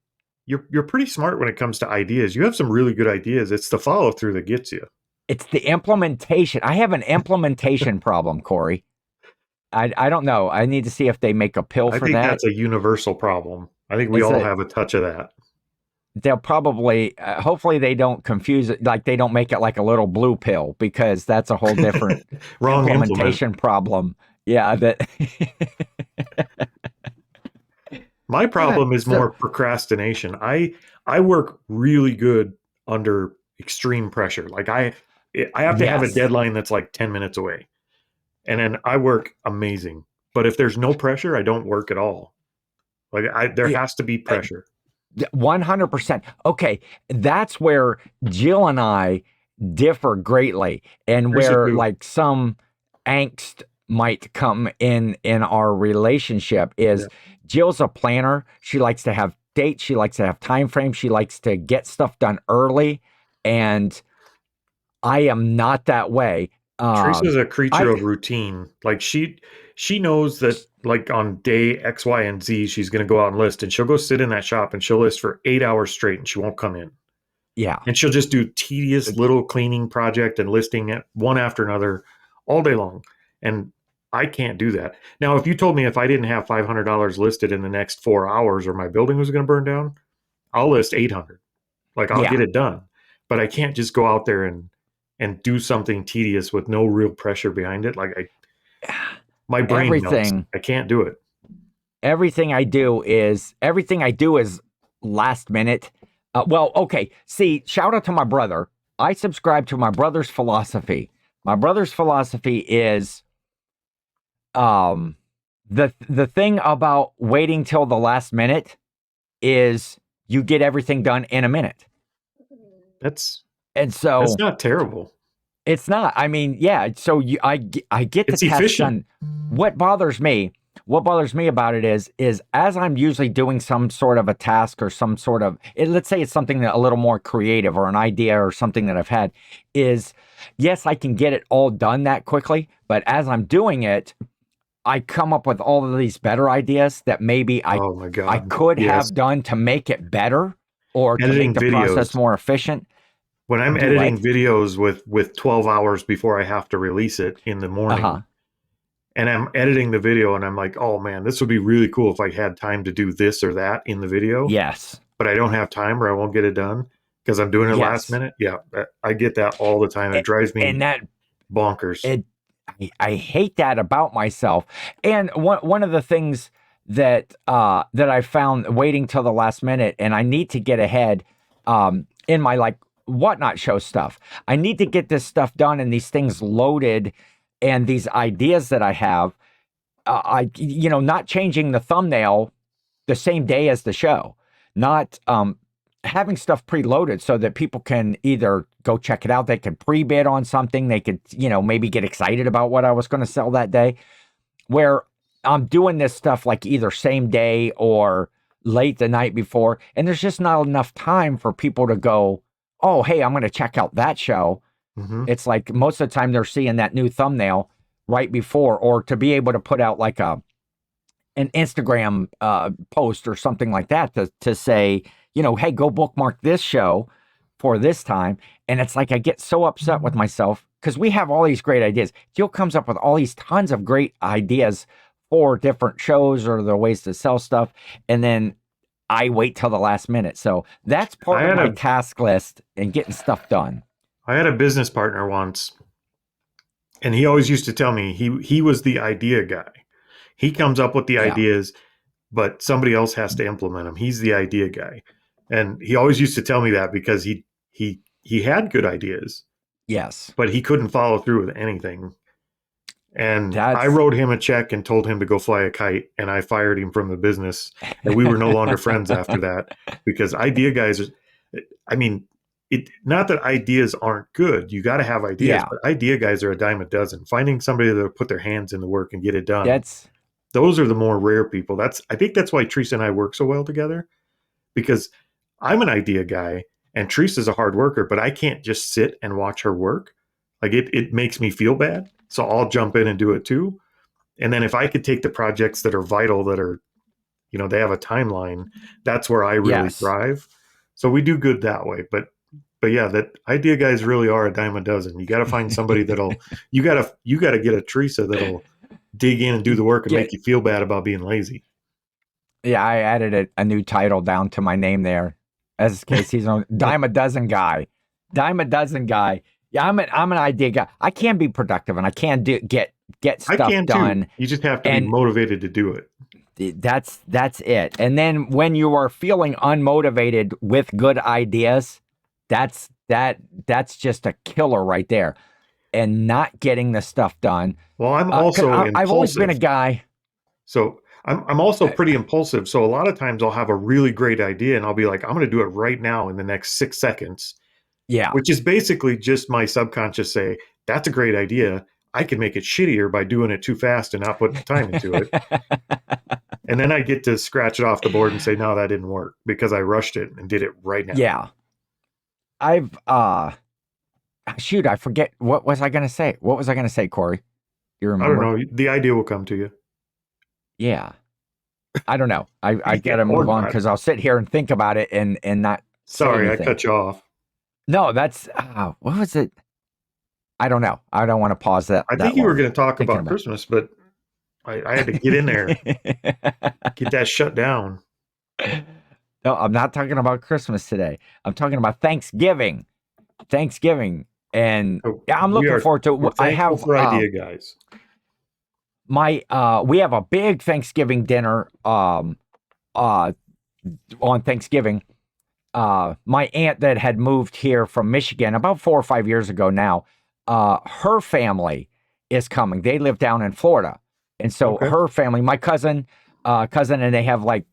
[SPEAKER 1] You're pretty smart when it comes to ideas. You have some really good ideas. It's the follow through that gets you.
[SPEAKER 2] It's the implementation. I have an implementation problem, Cory. I don't know. I need to see if they make a pill for that. I
[SPEAKER 1] think that's a universal problem. I think we all have a touch of that.
[SPEAKER 2] They'll probably, hopefully they don't confuse it, like they don't make it like a little blue pill, because that's a whole different
[SPEAKER 1] wrong
[SPEAKER 2] implementation problem. Yeah.
[SPEAKER 1] My problem is more procrastination. I work really good under extreme pressure. Like I have to have a deadline that's like 10 minutes away. And then I work amazing. But if there's no pressure, I don't work at all. Like there has to be pressure.
[SPEAKER 2] 100%. Okay. That's where Jill and I differ greatly, and where like some angst might come in our relationship is Jill's a planner. She likes to have dates. She likes to have time frames. She likes to get stuff done early. And I am not that way.
[SPEAKER 1] Teresa's a creature of routine. Like she knows that like on day X, Y, and Z, she's going to go out and list, and she'll go sit in that shop and she'll list for 8 hours straight and she won't come in.
[SPEAKER 2] Yeah.
[SPEAKER 1] And she'll just do tedious little cleaning project and listing it one after another all day long. And I can't do that. Now, if you told me if I didn't have $500 listed in the next 4 hours or my building was going to burn down, I'll list 800. Like I'll get it done. But I can't just go out there and do something tedious with no real pressure behind it. Like my brain melts. I can't do it.
[SPEAKER 2] Everything I do is last minute. Well, okay. See, shout out to my brother. I subscribe to my brother's philosophy. My brother's philosophy is the thing about waiting till the last minute is you get everything done in a minute.
[SPEAKER 1] That's not terrible.
[SPEAKER 2] It's not. I mean, yeah. So I get the task done. What bothers me about it is as I'm usually doing some sort of a task or some sort of, let's say it's something that a little more creative or an idea or something that I've had, is yes, I can get it all done that quickly. But as I'm doing it, I come up with all of these better ideas that maybe I could have done to make it better or to make the process more efficient.
[SPEAKER 1] When I'm editing videos with 12 hours before I have to release it in the morning, and I'm editing the video and I'm like, oh man, this would be really cool if I had time to do this or that in the video.
[SPEAKER 2] Yes.
[SPEAKER 1] But I don't have time or I won't get it done because I'm doing it last minute. Yeah, I get that all the time. It drives me bonkers.
[SPEAKER 2] I hate that about myself. And one of the things that I found waiting till the last minute, and I need to get ahead in my like Whatnot show stuff. I need to get this stuff done and these things loaded and these ideas that I have. Not changing the thumbnail the same day as the show, not having stuff preloaded so that people can either go check it out. They can pre-bid on something. They could, maybe get excited about what I was going to sell that day, where I'm doing this stuff like either same day or late the night before. And there's just not enough time for people to go, oh, hey, I'm going to check out that show. Mm-hmm. It's like most of the time they're seeing that new thumbnail right before, or to be able to put out like an Instagram post or something like that to say, hey, go bookmark this show for this time. And it's like I get so upset with myself because we have all these great ideas. Jill comes up with all these tons of great ideas for different shows or the ways to sell stuff. And then I wait till the last minute. So that's part of my task list and getting stuff done.
[SPEAKER 1] I had a business partner once, and he always used to tell me he was the idea guy. He comes up with the ideas, but somebody else has to implement them. He's the idea guy. And he always used to tell me that because he had good ideas.
[SPEAKER 2] Yes.
[SPEAKER 1] But he couldn't follow through with anything. And I wrote him a check and told him to go fly a kite, and I fired him from the business. And we were no longer friends after that, because idea guys not that ideas aren't good. You got to have ideas, but idea guys are a dime a dozen. Finding somebody that'll put their hands in the work and get it done. Those are the more rare people. I think that's why Teresa and I work so well together, because I'm an idea guy and Teresa's a hard worker, but I can't just sit and watch her work. Like it makes me feel bad. So I'll jump in and do it too. And then if I could take the projects that are vital, that are, they have a timeline, that's where I really thrive. So we do good that way. But yeah, that idea guys really are a dime a dozen. You got to find somebody you got to get a Teresa that'll dig in and do the work and make you feel bad about being lazy. Yeah,
[SPEAKER 2] I added a new title down to my name there. SSK's on dime a dozen guy. Dime a dozen guy. Yeah, I'm an idea guy. I can be productive and I can get stuff done.
[SPEAKER 1] Too. You just have to be motivated to do it.
[SPEAKER 2] That's it. And then when you are feeling unmotivated with good ideas, that's just a killer right there. And not getting the stuff done.
[SPEAKER 1] Well, I'm also
[SPEAKER 2] I've always been a guy.
[SPEAKER 1] So I'm also pretty impulsive. So a lot of times I'll have a really great idea and I'll be like, I'm going to do it right now in the next 6 seconds.
[SPEAKER 2] Yeah.
[SPEAKER 1] Which is basically just my subconscious say, that's a great idea. I can make it shittier by doing it too fast and not putting time into it. And then I get to scratch it off the board and say, no, that didn't work because I rushed it and did it right now.
[SPEAKER 2] Yeah. I forget. What was I going to say? What was I going to say, Cory? You remember?
[SPEAKER 1] I don't know. The idea will come to you.
[SPEAKER 2] Yeah. I don't know. I got to move on because I'll sit here and think about it and not.
[SPEAKER 1] Sorry, I cut you off.
[SPEAKER 2] No, that's, what was it? I don't know. I don't want to pause that.
[SPEAKER 1] I think you were going to talk about Christmas, but I had to get in there, get that shut down.
[SPEAKER 2] No, I'm not talking about Christmas today. I'm talking about Thanksgiving. And I'm looking forward to, I have
[SPEAKER 1] for idea guys.
[SPEAKER 2] We have a big Thanksgiving dinner, on Thanksgiving. My aunt that had moved here from Michigan about 4 or 5 years ago now, her family is coming. They live down in Florida. And so her family, my cousin, and they have like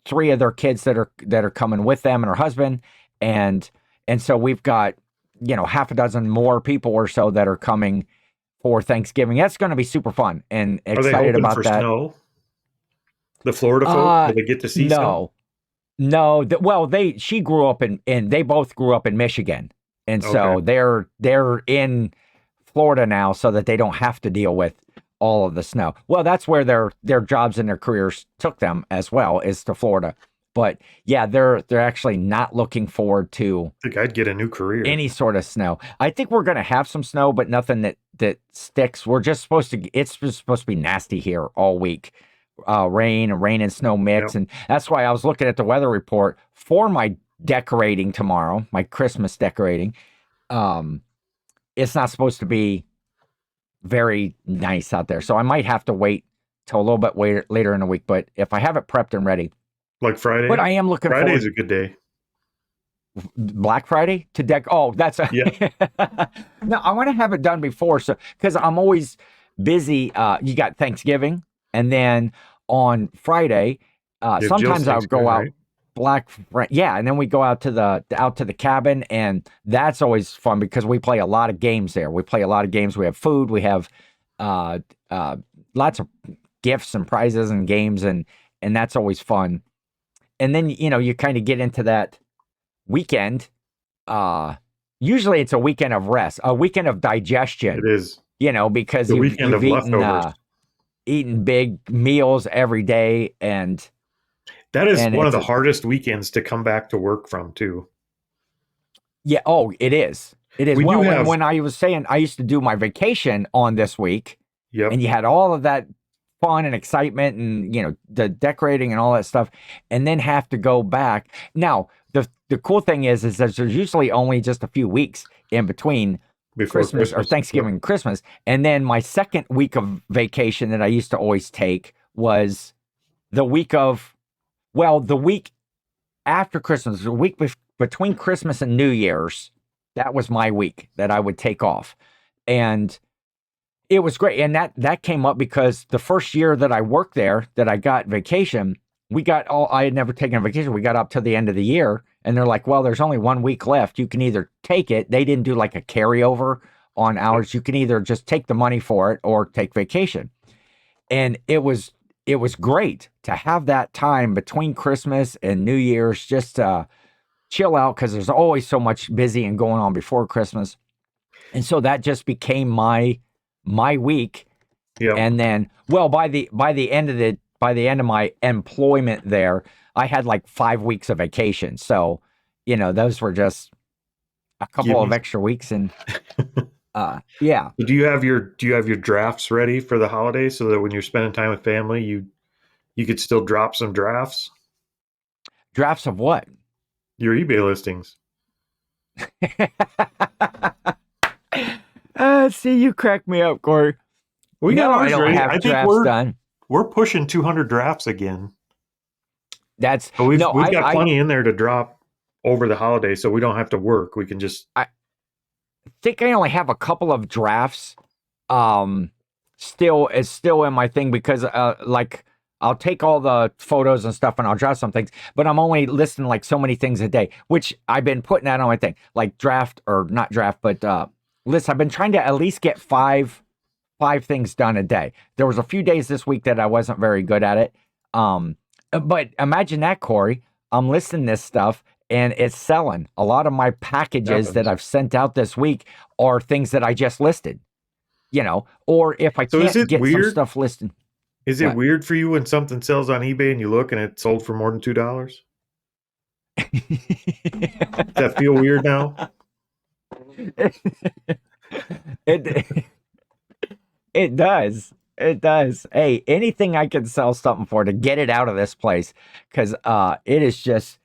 [SPEAKER 2] 3 of their kids that are coming with them and her husband. And so we've got, half a dozen more people or so that are coming for Thanksgiving. That's going to be super fun and excited about that.
[SPEAKER 1] Snow? The Florida folk, do they get to see snow?
[SPEAKER 2] No, she grew up they both grew up in Michigan. And so they're in Florida now so that they don't have to deal with all of the snow. Well, that's where their jobs and their careers took them as well, is to Florida. But yeah, they're actually not looking forward to.
[SPEAKER 1] I think I'd get a new career.
[SPEAKER 2] Any sort of snow. I think we're going to have some snow, but nothing that sticks. It's just supposed to be nasty here all week. Rain and snow mix. Yep. And that's why I was looking at the weather report for my decorating tomorrow, my Christmas decorating. It's not supposed to be very nice out there. So I might have to wait till a little bit later in the week. But if I have it prepped and ready.
[SPEAKER 1] Like Friday?
[SPEAKER 2] But I am looking forward.
[SPEAKER 1] Friday is a good day.
[SPEAKER 2] Black Friday to that's No, I want to have it done before. So, because I'm always busy. You got Thanksgiving. And then on Friday, sometimes I'll go out and then we go out to the cabin, and that's always fun because we play a lot of games there. We play a lot of games. We have food, we have lots of gifts and prizes and games, and that's always fun. And then you kind of get into that weekend. Usually it's a weekend of rest, a weekend of digestion.
[SPEAKER 1] It is.
[SPEAKER 2] Because you've eaten eating big meals every day, and
[SPEAKER 1] that is one of the hardest weekends to come back to work from too.
[SPEAKER 2] Yeah. Oh, it is. It is. When I was saying I used to do my vacation on this week, and you had all of that fun and excitement and, the decorating and all that stuff, and then have to go back. Now, the cool thing is that there's usually only just a few weeks in between
[SPEAKER 1] Before
[SPEAKER 2] Christmas or Thanksgiving and Christmas. And then my second week of vacation that I used to always take was the week after Christmas, the week between Christmas and New Year's. That was my week that I would take off. And it was great. And that came up because the first year that I worked there, that I got vacation, I had never taken a vacation. We got up to the end of the year and they're like, well, there's only 1 week left. You can either take it. They didn't do like a carryover on hours. You can either just take the money for it or take vacation. And it was great to have that time between Christmas and New Year's, just to chill out, because there's always so much busy and going on before Christmas. And so that just became my week. Yeah. And then, well, by the end of my employment there, I had like 5 weeks of vacation. So, those were just a couple of extra weeks. And yeah.
[SPEAKER 1] Do you have your drafts ready for the holidays so that when you're spending time with family, you could still drop some drafts?
[SPEAKER 2] Drafts of what?
[SPEAKER 1] Your eBay listings.
[SPEAKER 2] See, you cracked me up, Corey.
[SPEAKER 1] We got ours ready.
[SPEAKER 2] I think done.
[SPEAKER 1] We're pushing 200 drafts again. We've got plenty in there to drop over the holidays, so we don't have to work. We can just.
[SPEAKER 2] I think I only have a couple of drafts. Still in my thing, because I'll take all the photos and stuff and I'll draft some things, but I'm only listing like so many things a day, which I've been putting that on my thing, like list. I've been trying to at least get five things done a day. There was a few days this week that I wasn't very good at it. But imagine that, Corey. I'm listing this stuff and it's selling. A lot of my packages that I've sent out this week are things that I just listed, or if I can't get some stuff listed.
[SPEAKER 1] Is it weird for you when something sells on eBay and you look and it's sold for more than $2? Does that feel weird now?
[SPEAKER 2] It does. It does. Hey, anything I can sell something for to get it out of this place, because it is just.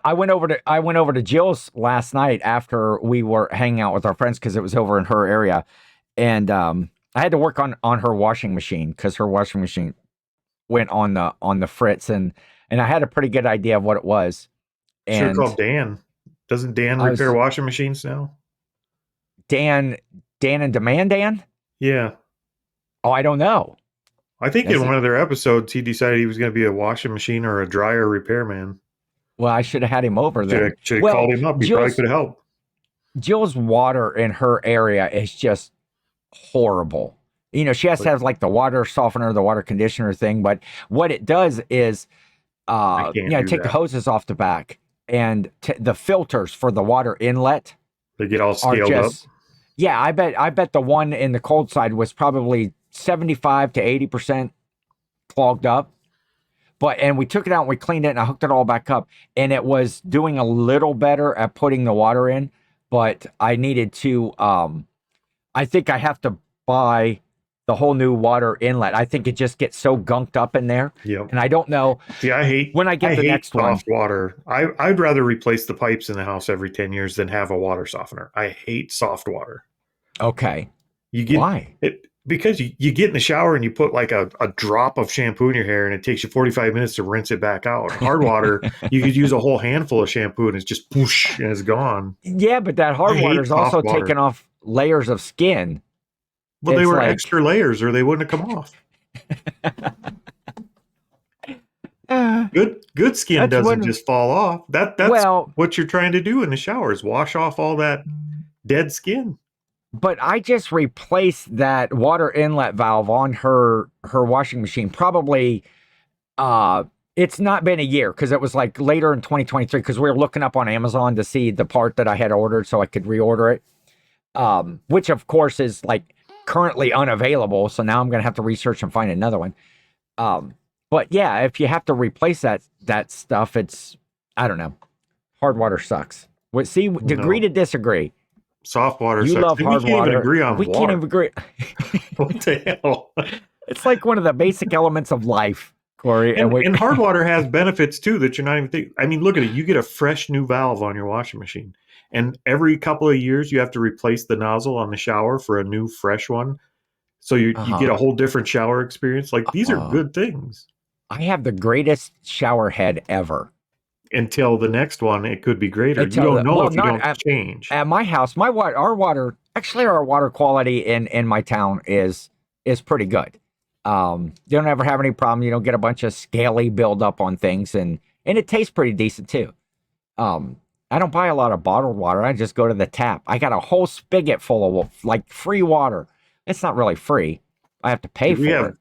[SPEAKER 2] I went over to Jill's last night after we were hanging out with our friends, because it was over in her area, and I had to work on her washing machine because her washing machine went on the fritz, and I had a pretty good idea of what it was. And
[SPEAKER 1] called Dan. Doesn't Dan repair washing machines now?
[SPEAKER 2] Dan and Demand Dan?
[SPEAKER 1] Yeah.
[SPEAKER 2] Oh, I don't know.
[SPEAKER 1] I think in one of their episodes, he decided he was going to be a washing machine or a dryer repairman.
[SPEAKER 2] Well, I should have had him over there.
[SPEAKER 1] Should have called him up. He probably could have helped.
[SPEAKER 2] Jill's water in her area is just horrible. She has to have like the water softener, the water conditioner thing. But what it does is, take the hoses off the back, and the filters for the water inlet.
[SPEAKER 1] They get all scaled up.
[SPEAKER 2] Yeah, I bet the one in the cold side was probably 75 to 80% clogged up. And we took it out and we cleaned it and I hooked it all back up, and it was doing a little better at putting the water in, but I needed to, I think I have to buy the whole new water inlet. I think it just gets so gunked up in there.
[SPEAKER 1] Yep.
[SPEAKER 2] And I don't know.
[SPEAKER 1] See, I hate
[SPEAKER 2] the next
[SPEAKER 1] soft water. I'd rather replace the pipes in the house every 10 years than have a water softener. I hate soft water.
[SPEAKER 2] Okay.
[SPEAKER 1] Why? Because you get in the shower and you put like a drop of shampoo in your hair and it takes you 45 minutes to rinse it back out. Hard water, you could use a whole handful of shampoo and it's just whoosh and it's gone.
[SPEAKER 2] Yeah, but that hard water is also taking off layers of skin.
[SPEAKER 1] Well, they were extra layers or they wouldn't have come off. Good skin doesn't just fall off. That's what you're trying to do in the shower is wash off all that dead skin.
[SPEAKER 2] But I just replaced that water inlet valve on her washing machine. Probably, it's not been a year, because it was like later in 2023, because we were looking up on Amazon to see the part that I had ordered so I could reorder it, which of course is like currently unavailable. So now I'm going to have to research and find another one. But yeah, if you have to replace that stuff, it's, I don't know. Hard water sucks. Agree to disagree.
[SPEAKER 1] Soft water
[SPEAKER 2] sucks. You love hard water.
[SPEAKER 1] We can't even agree on water.
[SPEAKER 2] We can't even agree.
[SPEAKER 1] What the hell?
[SPEAKER 2] It's like one of the basic elements of life, Corey.
[SPEAKER 1] And hard water has benefits too that you're not even thinking. I mean, look at it. You get a fresh new valve on your washing machine. And every couple of years, you have to replace the nozzle on the shower for a new, fresh one. So you get a whole different shower experience. Like, these are good things.
[SPEAKER 2] I have the greatest shower head ever.
[SPEAKER 1] Until the next one, it could be greater. You don't know if you don't change.
[SPEAKER 2] At my house, our water quality in my town is pretty good. You don't ever have any problem. You don't get a bunch of scaly buildup on things, and it tastes pretty decent too. I don't buy a lot of bottled water. I just go to the tap. I got a whole spigot full of like free water. It's not really free. I have to pay for it.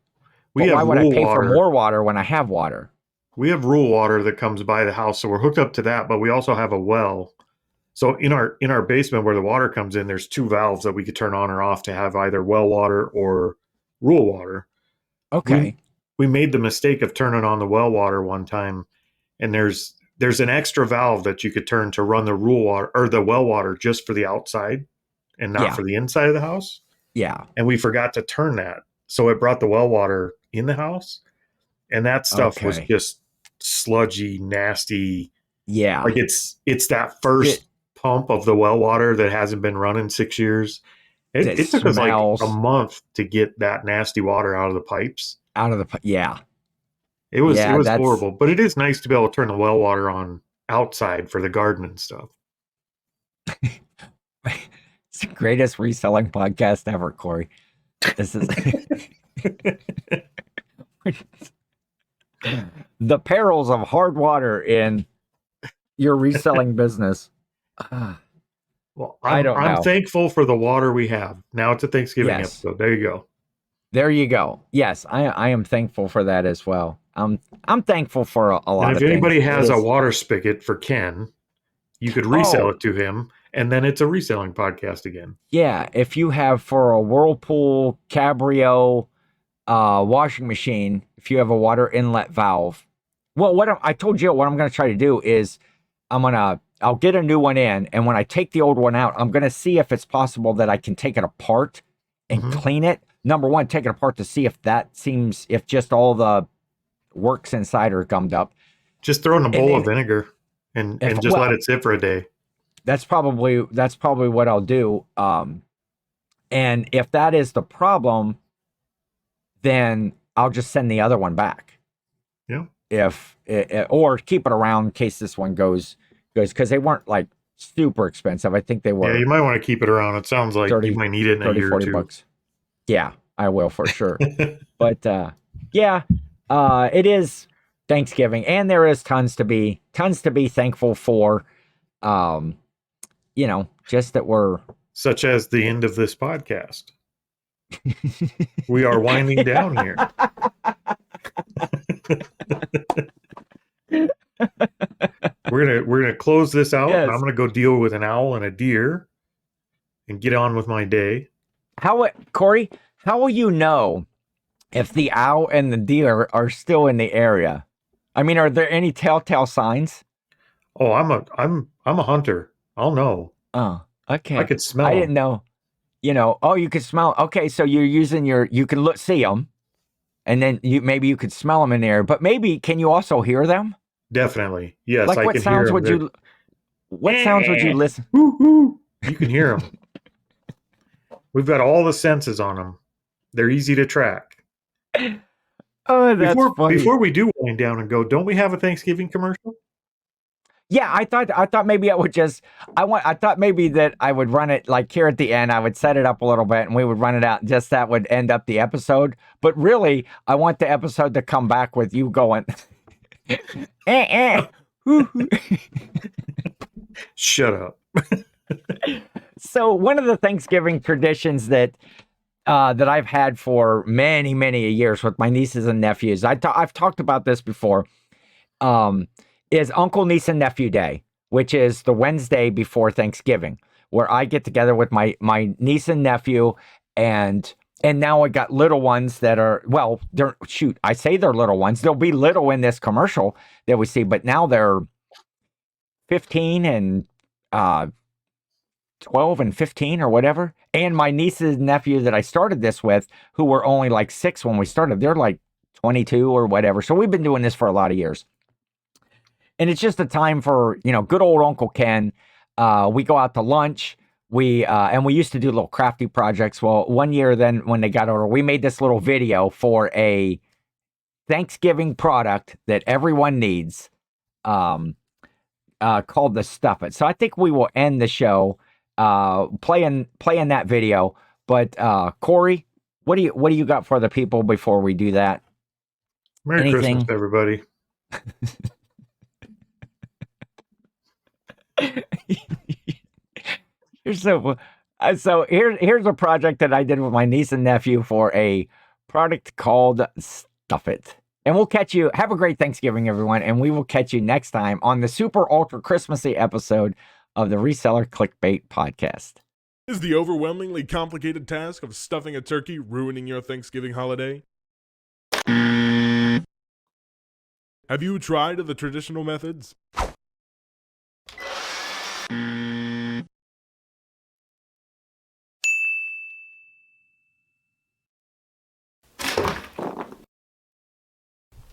[SPEAKER 2] Why would I pay for more water when I have water?
[SPEAKER 1] We have rural water that comes by the house, so we're hooked up to that, but we also have a well. So in our basement where the water comes in, there's 2 valves that we could turn on or off to have either well water or rural water.
[SPEAKER 2] Okay.
[SPEAKER 1] We made the mistake of turning on the well water one time, and there's an extra valve that you could turn to run the rural water or the well water just for the outside and not for the inside of the house.
[SPEAKER 2] Yeah.
[SPEAKER 1] And we forgot to turn that. So it brought the well water in the house, and that stuff was just sludgy, nasty.
[SPEAKER 2] Yeah.
[SPEAKER 1] Like it's that first pump of the well water that hasn't been run in 6 years. It took us like a month to get that nasty water out of the pipes.
[SPEAKER 2] Yeah.
[SPEAKER 1] It was horrible, but it is nice to be able to turn the well water on outside for the garden and stuff.
[SPEAKER 2] It's the greatest reselling podcast ever, Corey. This is the perils of hard water in your reselling business.
[SPEAKER 1] Well, I'm thankful for the water we have. Now it's a Thanksgiving episode. There you go.
[SPEAKER 2] There you go. Yes, I am thankful for that as well. I'm thankful for a lot of things.
[SPEAKER 1] If anybody has a water spigot for Ken, you could resell it to him, and then it's a reselling podcast again.
[SPEAKER 2] Yeah, if you have for a Whirlpool Cabrio washing machine, if you have a water inlet valve. Well, I told you what I'm going to try to do is I'll get a new one in, and when I take the old one out, I'm going to see if it's possible that I can take it apart and clean it. Number one, take it apart to see if just all the works inside are gummed up.
[SPEAKER 1] Just throw in a bowl of vinegar and just let it sit for a day.
[SPEAKER 2] That's probably what I'll do. And if that is the problem, then I'll just send the other one back.
[SPEAKER 1] Yeah.
[SPEAKER 2] Or keep it around in case this one goes because they weren't like super expensive. I think they were.
[SPEAKER 1] Yeah, you might want to keep it around. It sounds like you might need it in a year or two. $40.
[SPEAKER 2] Yeah, I will for sure. But it is Thanksgiving, and there is tons to be thankful for. Just that we're
[SPEAKER 1] such as the end of this podcast. We are winding down here. We're gonna close this out. Yes. I'm gonna go deal with an owl and a deer, and get on with my day.
[SPEAKER 2] Corey? How will you know if the owl and the deer are still in the area? I mean, are there any telltale signs?
[SPEAKER 1] Oh, I'm a hunter. I'll know.
[SPEAKER 2] Oh, okay.
[SPEAKER 1] I could smell.
[SPEAKER 2] I didn't know. You could smell. Okay, so you're using you can see them, and then maybe you could smell them in there. But maybe can you also hear them?
[SPEAKER 1] Definitely, yes.
[SPEAKER 2] Like what sounds would you? What sounds would you listen?
[SPEAKER 1] You can hear them. We've got all the senses on them. They're easy to track.
[SPEAKER 2] Oh, that's funny.
[SPEAKER 1] Before we do wind down and go, don't we have a Thanksgiving commercial?
[SPEAKER 2] Yeah, I thought maybe I thought maybe that I would run it like here at the end. I would set it up a little bit and we would run it out. Just that would end up the episode. But really, I want the episode to come back with you going.
[SPEAKER 1] Shut up.
[SPEAKER 2] So one of the Thanksgiving traditions that I've had for many, many years with my nieces and nephews, I've talked about this before, is Uncle, Niece, and Nephew Day, which is the Wednesday before Thanksgiving, where I get together with my niece and nephew, and now I got little ones that are, well, I say they're little ones. They'll be little in this commercial that we see, but now they're 15 and 12 and 15 or whatever. And my nieces and nephew that I started this with, who were only like 6 when we started, they're like 22 or whatever. So we've been doing this for a lot of years. And it's just a time for, good old Uncle Ken. We go out to lunch. And we used to do little crafty projects. Well, one year then when they got older, we made this little video for a Thanksgiving product that everyone needs, called the Stuff It. So I think we will end the show playing that video. But Cory, what do you got for the people before we do that?
[SPEAKER 1] Merry Christmas, everybody.
[SPEAKER 2] So here's a project that I did with my niece and nephew for a product called Stuff It. And we'll catch you. Have a great Thanksgiving, everyone. And we will catch you next time on the super ultra Christmassy episode of the Reseller Clickbait Podcast.
[SPEAKER 3] Is the overwhelmingly complicated task of stuffing a turkey ruining your Thanksgiving holiday? Have you tried the traditional methods?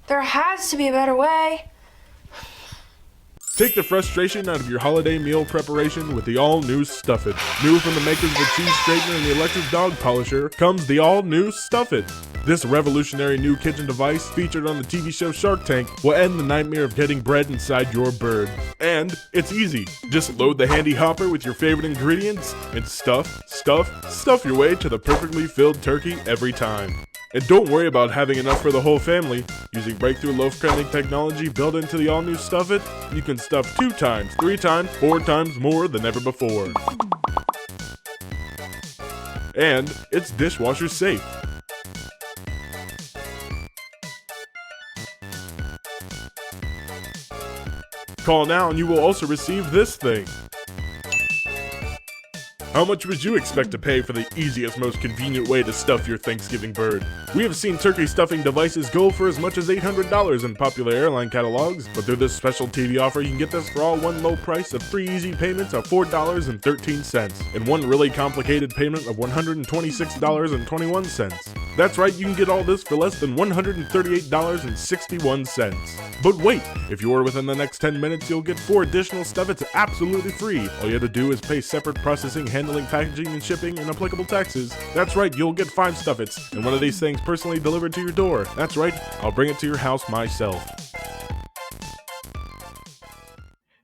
[SPEAKER 4] There has to be a better way.
[SPEAKER 3] Take the frustration out of your holiday meal preparation with the all-new Stuff It. New from the makers of the cheese straightener and the electric dog polisher comes the all-new Stuff It. This revolutionary new kitchen device, featured on the TV show Shark Tank, will end the nightmare of getting bread inside your bird. And it's easy. Just load the handy hopper with your favorite ingredients and stuff your way to the perfectly filled turkey every time. And don't worry about having enough for the whole family. Using breakthrough loaf-cutting technology built into the all-new Stuff It, you can stuff 2 times, 3 times, 4 times more than ever before. And it's dishwasher safe. Call now and you will also receive this thing. How much would you expect to pay for the easiest, most convenient way to stuff your Thanksgiving bird? We have seen turkey stuffing devices go for as much as $800 in popular airline catalogs, but through this special TV offer, you can get this for all one low price of 3 easy payments of $4.13, and 1 really complicated payment of $126.21. That's right, you can get all this for less than $138.61. But wait, if you order within the next 10 minutes, you'll get 4 additional Stuff It's absolutely free. All you have to do is pay separate processing, handling, packaging, and shipping, and applicable taxes. That's right, you'll get 5 Stuff It's, and one of these things personally delivered to your door. That's right, I'll bring it to your house myself.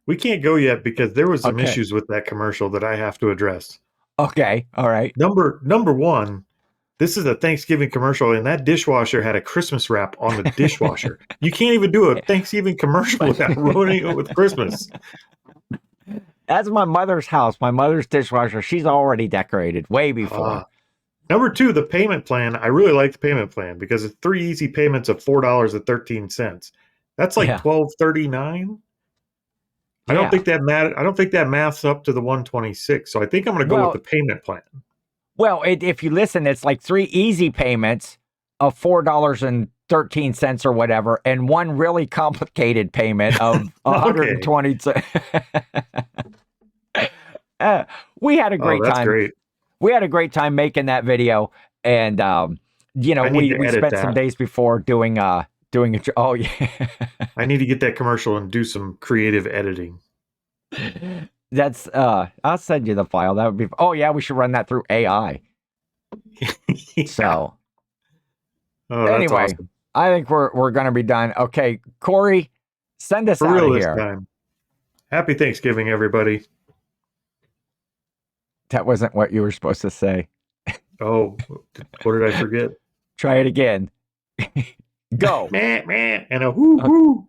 [SPEAKER 1] We can't go yet because there was some issues with that commercial that I have to address.
[SPEAKER 2] Okay, all right.
[SPEAKER 1] Number 1, this is a Thanksgiving commercial, and that dishwasher had a Christmas wrap on the dishwasher. You can't even do a Thanksgiving commercial without ruining it with Christmas.
[SPEAKER 2] That's my mother's house. My mother's dishwasher. She's already decorated way before.
[SPEAKER 1] Number 2, the payment plan. I really like the payment plan because it's 3 easy payments of $4.13. That's like $12.39. I don't think that maths up to the 126. So I think I'm going to go with the payment plan.
[SPEAKER 2] Well, if you listen, it's like 3 easy payments of $4.13 or whatever, and 1 really complicated payment of 120. We had a great time.
[SPEAKER 1] Great.
[SPEAKER 2] We had a great time making that video, and we spent some days before doing a. Oh yeah,
[SPEAKER 1] I need to get that commercial and do some creative editing.
[SPEAKER 2] That's I'll send you the file. That would be. Oh yeah, we should run that through AI.
[SPEAKER 1] Yeah.
[SPEAKER 2] So
[SPEAKER 1] anyway, awesome.
[SPEAKER 2] I think we're gonna be done. Okay, Cory, send us out of here.
[SPEAKER 1] Time. Happy Thanksgiving, everybody.
[SPEAKER 2] That wasn't what you were supposed to say.
[SPEAKER 1] Oh, what did I forget?
[SPEAKER 2] Try it again. Go.
[SPEAKER 1] Meh, meh, and a whoo, whoo.